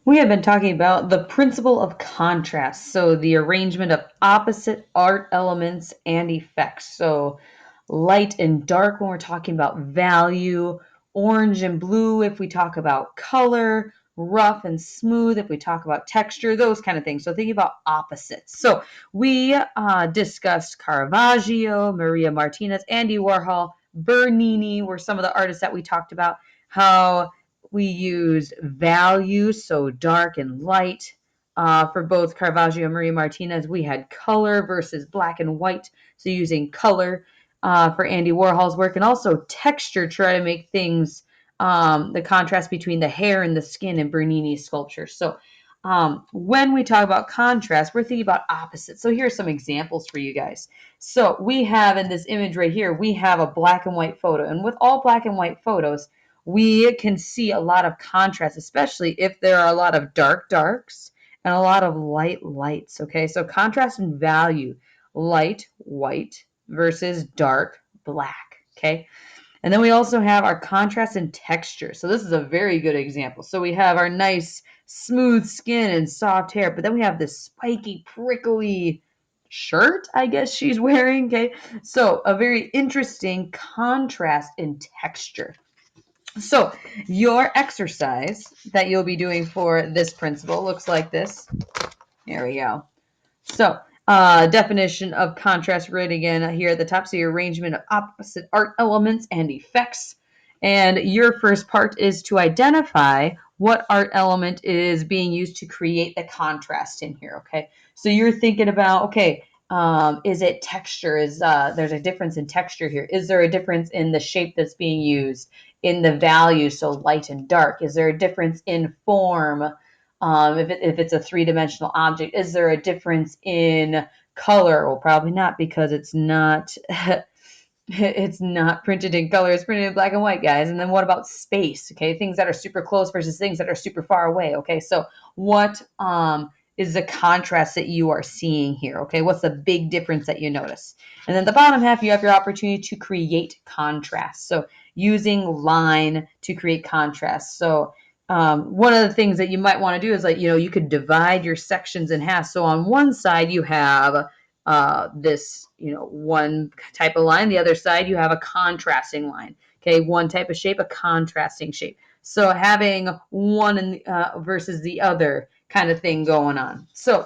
We have been talking about the principle of contrast, so the arrangement of opposite art elements and effects. So, light and dark when we're talking about value, orange and blue if we talk about color, rough and smooth if we talk about texture, those kind of things. So, thinking about opposites. So, we discussed Caravaggio, Maria Martinez, Andy Warhol, Bernini were some of the artists that we talked about. How we used values, so dark and light. For both Caravaggio and Maria Martinez, we had color versus black and white, so using color for Andy Warhol's work, and also texture, try to make things the contrast between the hair and the skin in Bernini's sculpture. So when we talk about contrast, we're thinking about opposites. So here are some examples for you guys. So we have in this image right here, we have a black and white photo. And with all black and white photos, we can see a lot of contrast, especially if there are a lot of dark darks and a lot of light lights. Okay, so contrast and value, light white versus dark black. Okay, and then we also have our contrast and texture. So this is a very good example. So we have our nice smooth skin and soft hair, but then we have this spiky, prickly shirt, I guess she's wearing. Okay, so a very interesting contrast in texture. So your exercise that you'll be doing for this principle looks like this. There we go. So definition of contrast right again here at the top. So your arrangement of opposite art elements and effects. And your first part is to identify what art element is being used to create the contrast in here. Okay. So you're thinking about, okay, is it texture? There's a difference in texture here? Is there a difference in the shape that's being used? In the value, so light and dark? Is there a difference in form? If it's a three-dimensional object, is there a difference in color? Well, probably not, because it's not it's not printed in color. It's printed in black and white, guys. And then what about space? Okay, things that are super close versus things that are super far away. Okay, so what is the contrast that you are seeing here? Okay, what's the big difference that you notice? And then the bottom half, you have your opportunity to create contrast. So using line to create contrast. So one of the things that you might want to do is, like, you could divide your sections in half. So on one side you have this, one type of line. The other side you have a contrasting line. Okay, one type of shape, a contrasting shape. So having one versus the other kind of thing going on. So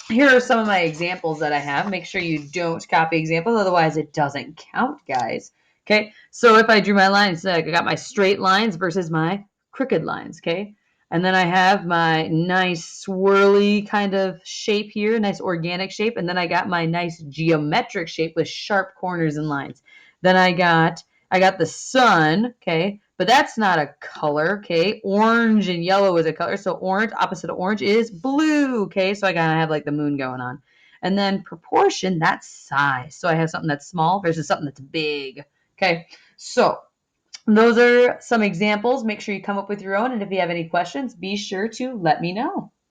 here are some of my examples that I have. Make sure you don't copy examples, otherwise it doesn't count, guys. Okay, so if I drew my lines, I got my straight lines versus my crooked lines, okay? And then I have my nice swirly kind of shape here, nice organic shape, and then I got my nice geometric shape with sharp corners and lines. Then I got the sun, okay? But that's not a color, okay? Orange and yellow is a color. So orange, opposite of orange is blue, okay? So I gotta have like the moon going on. And then proportion, that's size. So I have something that's small versus something that's big, okay? So those are some examples. Make sure you come up with your own. And if you have any questions, be sure to let me know.